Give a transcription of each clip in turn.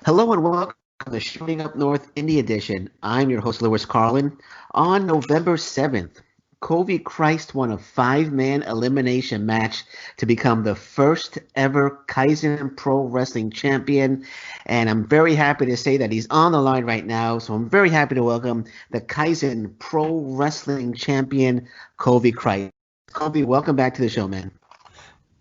Hello and welcome to the Showing Up North Indy edition. I'm your host, Lewis Carlin. On November 7th, Covey Christ won a five-man elimination match to become the first ever Kaizen Pro Wrestling champion. And I'm very happy to say that he's on the line right now. So I'm very happy to welcome the Kaizen Pro Wrestling champion, Covey Christ. Covey, welcome back to the show, man.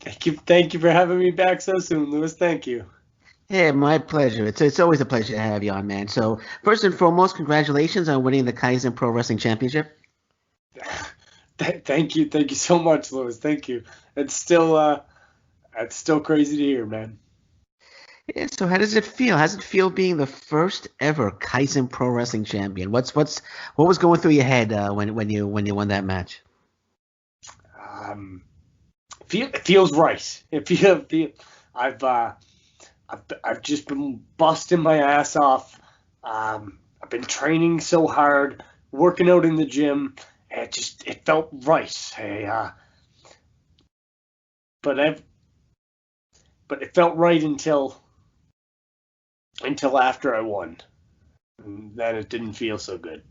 Thank you for having me back so soon, Lewis. Thank you. Yeah, my pleasure. It's always a pleasure to have you on, man. So first and foremost, congratulations on winning the Kaizen Pro Wrestling Championship. Thank you so much, Lewis. Thank you. It's still crazy to hear, man. Yeah. So how does it feel? How does it feel being the first ever Kaizen Pro Wrestling champion? What was going through your head when you won that match? It feels right. I've just been busting my ass off. I've been training so hard, working out in the gym. It felt right. But it felt right until after I won. And then it didn't feel so good.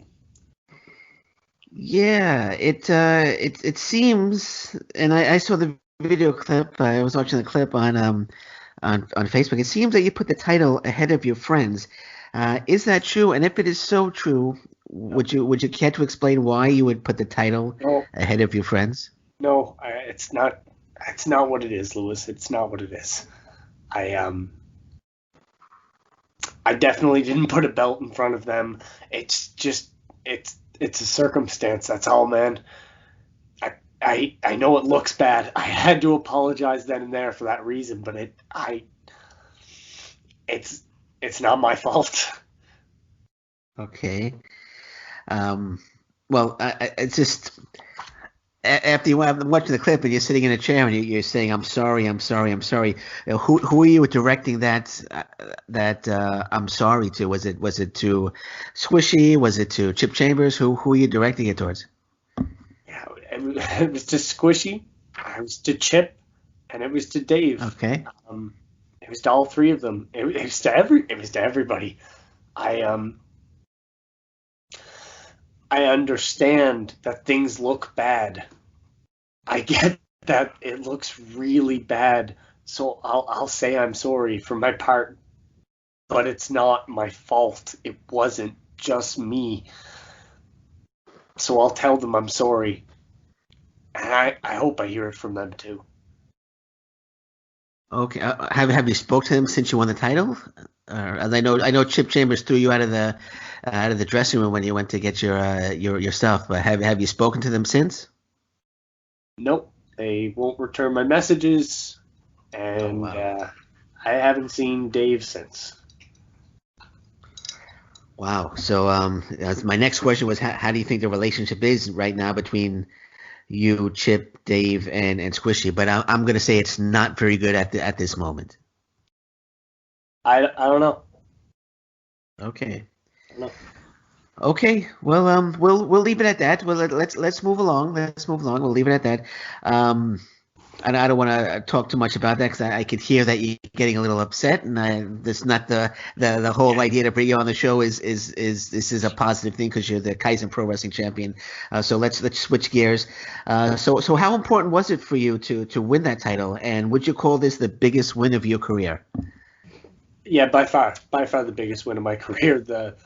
Yeah, it seems, and I saw the video clip. I was watching the clip on Facebook. It seems that you put the title ahead of your friends. Is that true? And if it is so true, would you care to explain why you would put the title ahead of your friends? No, it's not. It's not what it is, Lewis. It's not what it is. I definitely didn't put a belt in front of them. It's a circumstance. That's all, man. I know it looks bad. I had to apologize then and there for that reason, but it's not my fault. Okay. Well, it's just after you watching the clip and you're sitting in a chair and you're saying, "I'm sorry, I'm sorry, I'm sorry." You know, who are you directing that I'm sorry to? Was it to Squishy? Was it to Chip Chambers? Who are you directing it towards? Yeah, it was to Squishy, it was to Chip, and it was to Dave. Okay. It was to all three of them. It was to everybody. I understand that things look bad. I get that it looks really bad, so I'll say I'm sorry for my part, but it's not my fault. It wasn't just me. So I'll tell them I'm sorry. And I hope I hear it from them too. Okay. Have you spoke to him since you won the title? I know Chip Chambers threw you out of the dressing room when you went to get your stuff. But have you spoken to them since? Nope. They won't return my messages, and I haven't seen Dave since. Wow. So my next question was, how do you think the relationship is right now between you, Chip, Dave, and Squishy? But I'm going to say it's not very good at this moment. I don't know. Okay. I don't know. Okay. Well, we'll leave it at that. Well, let's move along. Let's move along. We'll leave it at that. And I don't want to talk too much about that because I could hear that you're getting a little upset, and that's not the whole idea to bring you on the show. Is this is a positive thing because you're the Kaizen Pro Wrestling champion. So let's switch gears. So how important was it for you to win that title, and would you call this the biggest win of your career? Yeah, by far the biggest win of my career. The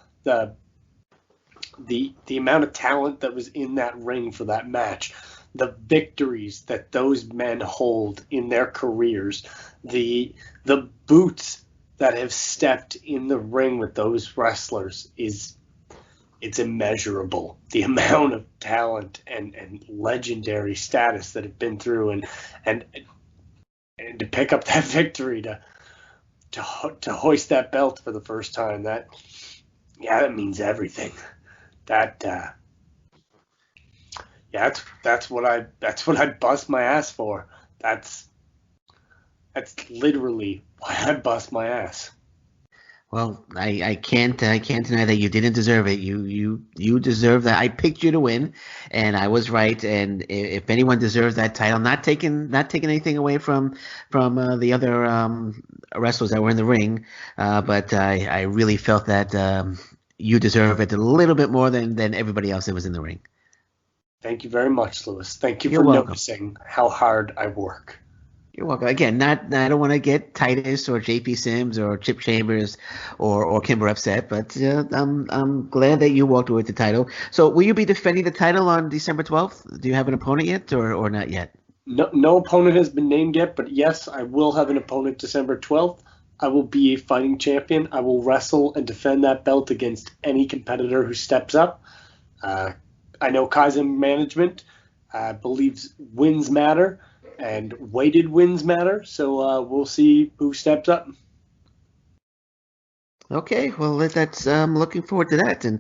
amount of talent that was in that ring for that match, the victories that those men hold in their careers, the boots that have stepped in the ring with those wrestlers it's immeasurable. The amount of talent and legendary status that have been through and to pick up that victory to hoist that belt for the first time, that means everything. That's what I bust my ass for. That's literally why I bust my ass. Well, I can't deny that you didn't deserve it. You deserve that. I picked you to win, and I was right. And if anyone deserves that title, not taking anything away from the other wrestlers that were in the ring, but I really felt that you deserve it a little bit more than everybody else that was in the ring. Thank you very much, Lewis. Thank you You're for welcome. noticing how hard I work. You're welcome. Again, not I don't want to get Titus or JP Sims or Chip Chambers or Kimber upset, but I'm glad that you walked away with the title. So will you be defending the title on December 12th? Do you have an opponent yet or not yet? No opponent has been named yet, but yes, I will have an opponent December 12th. I will be a fighting champion. I will wrestle and defend that belt against any competitor who steps up. I know Kaizen management believes wins matter and weighted wins matter, so we'll see who steps up. Okay, well that's looking forward to that, and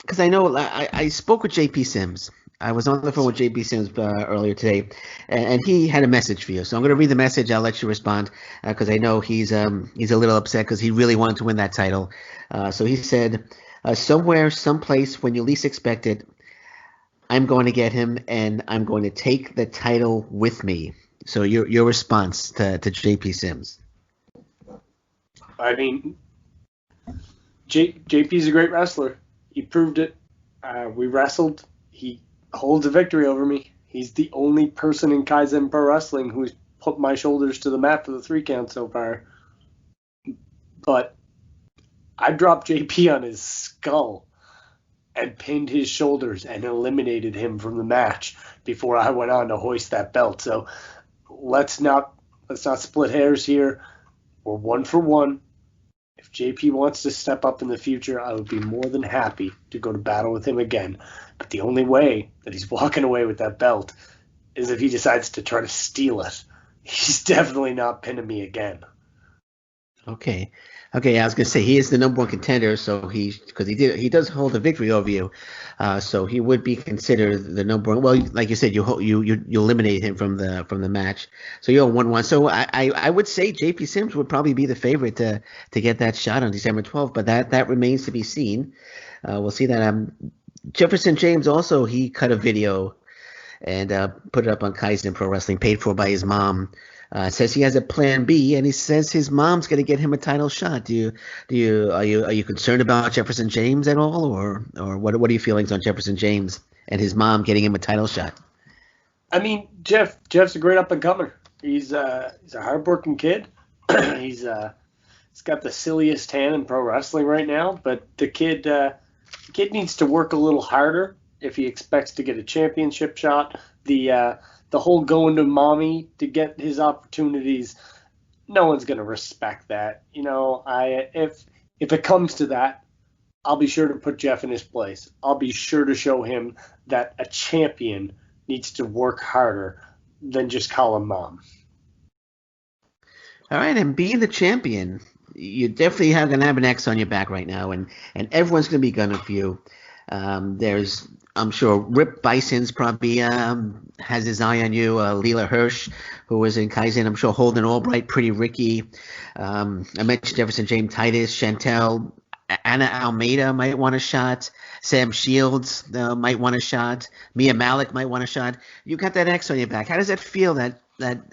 because I know I spoke with JP Sims. I was on the phone with JP Sims earlier today, and he had a message for you. So I'm going to read the message. I'll let you respond because I know he's a little upset because he really wanted to win that title. So he said, somewhere, someplace, when you least expect it, I'm going to get him, and I'm going to take the title with me. So your response to JP Sims. I mean, JP's a great wrestler. He proved it. We wrestled. He holds a victory over me. He's the only person in Kaizen Pro Wrestling who's put my shoulders to the mat for the 3 count so far. But I dropped JP on his skull and pinned his shoulders and eliminated him from the match before I went on to hoist that belt. So let's not split hairs here. We're 1 for 1. If JP wants to step up in the future, I would be more than happy to go to battle with him again. But the only way that he's walking away with that belt is if he decides to try to steal it. He's definitely not pinning me again. Okay. Okay, I was gonna say he is the number 1 contender, so because he does hold a victory over you, so he would be considered the number 1. Well, like you said, you eliminate him from the match, so you're 1-1. So I would say JP Sims would probably be the favorite to get that shot on December 12th, but that remains to be seen. We'll see that. Jefferson James also he cut a video and put it up on Kaizen Pro Wrestling, paid for by his mom. Says he has a plan B, and he says his mom's going to get him a title shot. Are you concerned about Jefferson James at all, or what are your feelings on Jefferson James and his mom getting him a title shot? I mean, Jeff's a great up and comer. He's a hardworking kid. he's got the silliest hand in pro wrestling right now, but the kid needs to work a little harder if he expects to get a championship shot. The whole going to mommy to get his opportunities, no one's going to respect that. You know, if it comes to that, I'll be sure to put Jeff in his place. I'll be sure to show him that a champion needs to work harder than just call him mom. All right, and being the champion, you definitely going to have an X on your back right now, and everyone's going to be gunning for you. There's, I'm sure, Rip Bison's probably has his eye on you. Leela Hirsch, who was in Kaizen, I'm sure Holden Albright, Pretty Ricky. I mentioned Jefferson James Titus, Chantel, Anna Almeida might want a shot. Sam Shields might want a shot. Mia Malik might want a shot. You got that X on your back. How does that feel that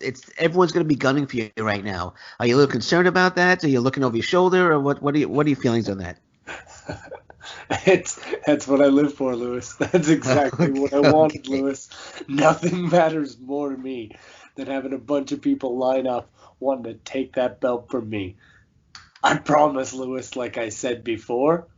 it's everyone's going to be gunning for you right now? Are you a little concerned about that? Are you looking over your shoulder, or what are your feelings on that? That's what I live for, Lewis. That's exactly what I wanted, Lewis. Nothing matters more to me than having a bunch of people line up wanting to take that belt from me. I promise, Lewis, like I said before,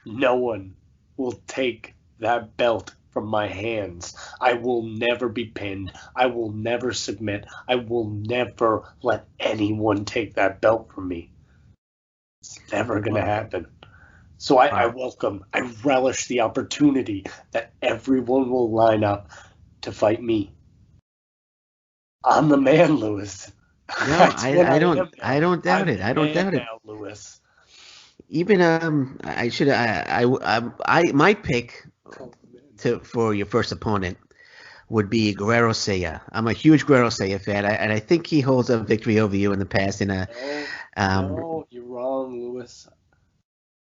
no one will take that belt from my hands. I will never be pinned. I will never submit. I will never let anyone take that belt from me. It's never going to happen. So I relish the opportunity that everyone will line up to fight me. I'm the man, Lewis. No, I don't doubt it. I don't doubt it. Now, Lewis. Even my pick for your first opponent would be Guerrero Saya. I'm a huge Guerrero Saya fan, and I think he holds a victory over you in the past. No, you're wrong, Lewis.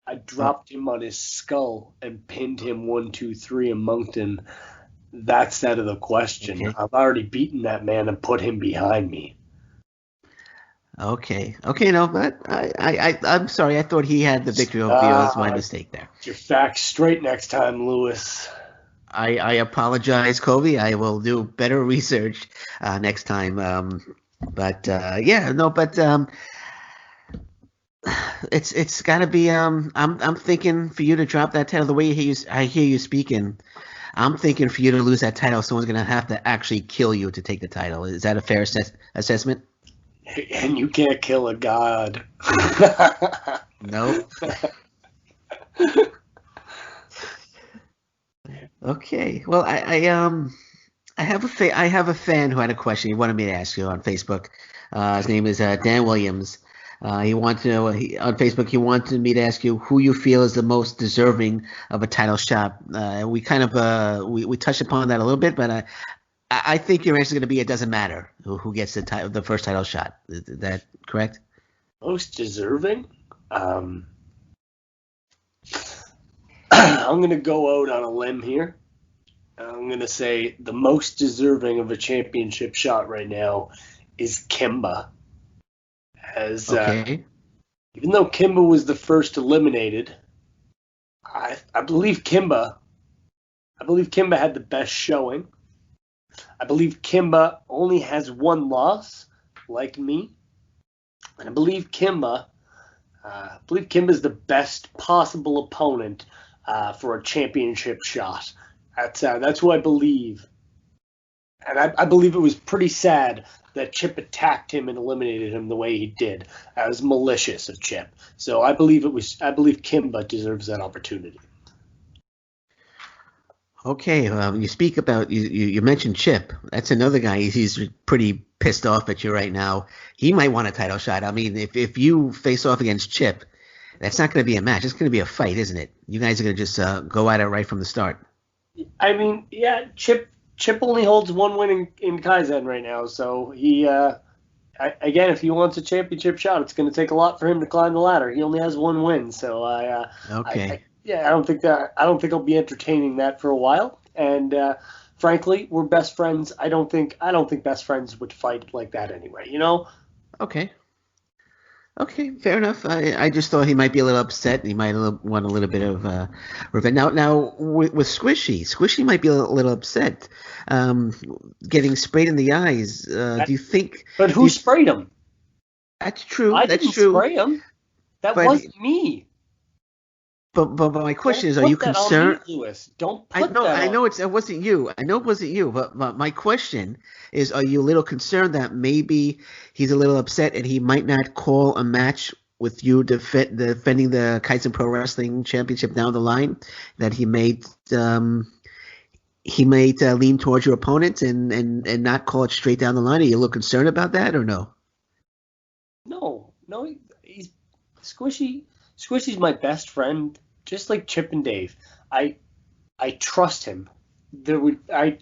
I dropped him on his skull and pinned him 1-2-3 in Moncton. That's out of the question. Okay. I've already beaten that man and put him behind me. Okay. No, but I'm sorry. I thought he had the victory over you. That's my mistake there. Get your facts straight next time, Lewis. I apologize, Covey. I will do better research next time. It's got to be. I'm thinking for you to drop that title. The way I hear you speaking, I'm thinking for you to lose that title, someone's going to have to actually kill you to take the title. Is that a fair assessment? And you can't kill a god. No. Okay. Well, I have a fan who had a question he wanted me to ask you on Facebook. His name is Dan Williams. He wanted to know on Facebook. He wanted me to ask you who you feel is the most deserving of a title shot. We kind of we touched upon that a little bit, but I think your answer is going to be it doesn't matter who gets the first title shot. Is that correct? Most deserving? I'm going to go out on a limb here. I'm going to say the most deserving of a championship shot right now is Kimba. Okay. Even though Kimba was the first eliminated, I believe Kimba had the best showing. I believe Kimba only has one loss, like me. And I believe Kimba is the best possible opponent for a championship shot. That's who I believe. And I believe it was pretty sad that Chip attacked him and eliminated him the way he did. That was malicious of Chip. So I believe Kimba deserves that opportunity. Okay, you speak about you mentioned Chip. That's another guy. He's pretty pissed off at you right now. He might want a title shot. I mean, if you face off against Chip, that's not going to be a match. It's going to be a fight, isn't it? You guys are going to just go at it right from the start. I mean, yeah, Chip only holds one win in Kaizen right now. So again, if he wants a championship shot, it's going to take a lot for him to climb the ladder. He only has one win, so okay. I don't think I'll be entertaining that for a while. And frankly, we're best friends. I don't think best friends would fight like that anyway. You know? Okay, fair enough. I just thought he might be a little upset. He might want a little bit of revenge. Now with Squishy might be a little upset. Getting sprayed in the eyes. Do you think? But who sprayed him? That's true. I didn't spray him. That wasn't me. But my question is, are you concerned? Me, Lewis. Don't put that on. I know it wasn't you. I know it wasn't you. But my question is, are you a little concerned that maybe he's a little upset and he might not call a match with you defending the Kaizen Pro Wrestling Championship down the line? That he may lean towards your opponent and not call it straight down the line. Are you a little concerned about that or no? No. He's Squishy. Squishy's my best friend, just like Chip and Dave. I trust him. I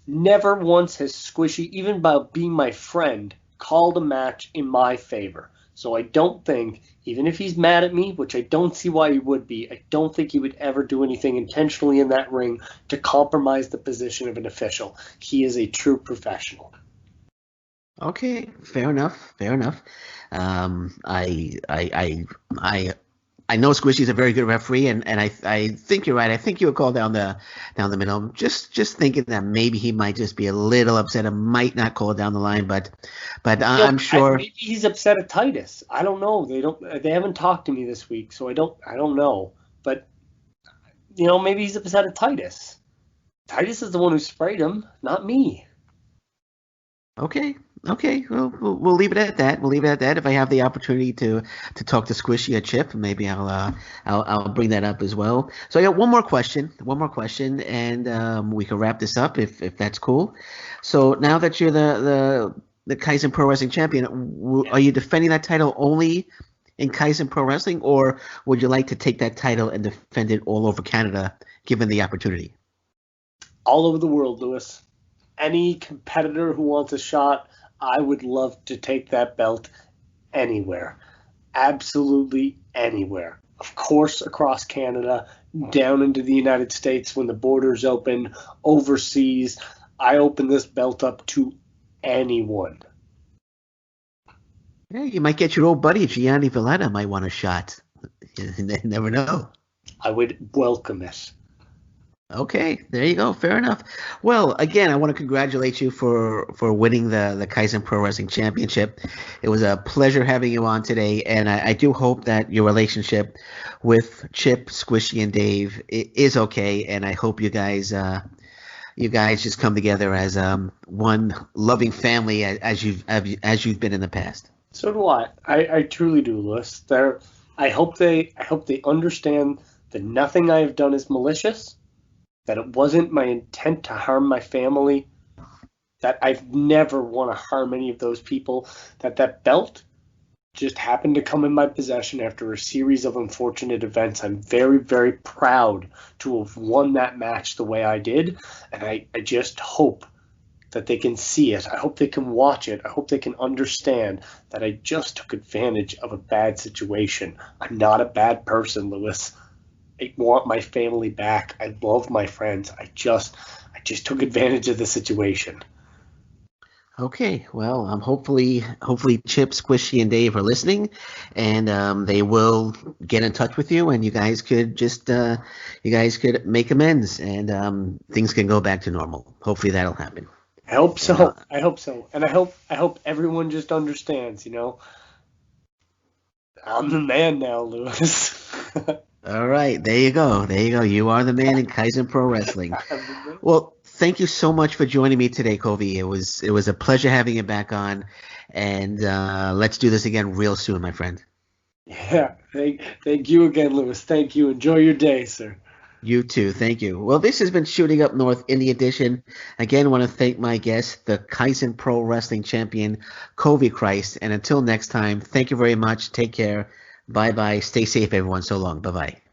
never once has Squishy, even by being my friend, called a match in my favor. So I don't think, even if he's mad at me, which I don't see why he would be, I don't think he would ever do anything intentionally in that ring to compromise the position of an official. He is a true professional. Okay, fair enough. I know Squishy's a very good referee, and I think you're right. I think you would call down the middle. Just thinking that maybe he might just be a little upset and might not call it down the line, but I'm sure maybe he's upset at Titus. I don't know. They haven't talked to me this week, so I don't know. But maybe he's upset at Titus. Titus is the one who sprayed him, not me. Okay. Well, we'll leave it at that. If I have the opportunity to talk to Squishy or Chip, maybe I'll bring that up as well. So I got one more question, and we can wrap this up if that's cool. So now that you're the Kaizen Pro Wrestling champion, are you defending that title only in Kaizen Pro Wrestling, or would you like to take that title and defend it all over Canada, given the opportunity? All over the world, Lewis. any competitor who wants a shot, I would love to take that belt anywhere. Absolutely anywhere. Of course, across Canada, down into the United States when the borders open, overseas. I open this belt up to anyone. Yeah, you might get your old buddy Gianni Valletta might want a shot. You never know. I would welcome it. Okay, there you go. Fair enough. Well, again, I want to congratulate you for winning the Kaizen Pro Wrestling Championship. It was a pleasure having you on today, and I do hope that your relationship with Chip, Squishy, and Dave is okay. And I hope you guys just come together as one loving family as you've been in the past. So do I. I truly do, Lewis. I hope they understand that nothing I have done is malicious, that it wasn't my intent to harm my family, that I've never want to harm any of those people, that belt just happened to come in my possession after a series of unfortunate events. I'm very, very proud to have won that match the way I did, and I just hope that they can see it. I hope they can watch it. I hope they can understand that I just took advantage of a bad situation. I'm not a bad person, Lewis. I want my family back. I love my friends. I just took advantage of the situation. Okay, well, hopefully Chip, Squishy, and Dave are listening, and they will get in touch with you, and you guys could make amends, and things can go back to normal. Hopefully that'll happen. I hope so. I hope so, and I hope everyone just understands. I'm the man now, Lewis. All right, there you go. You are the man in Kaizen Pro Wrestling. Well, thank you so much for joining me today, Covey. It was a pleasure having you back on, and let's do this again real soon, my friend. Yeah, thank you again, Lewis. Thank you. Enjoy your day, sir. You too. Thank you. Well, this has been Shooting Up North Indy Edition. Again, I want to thank my guest, the Kaizen Pro Wrestling champion, Covey Christ. And until next time, thank you very much. Take care. Bye-bye. Stay safe, everyone. So long. Bye-bye.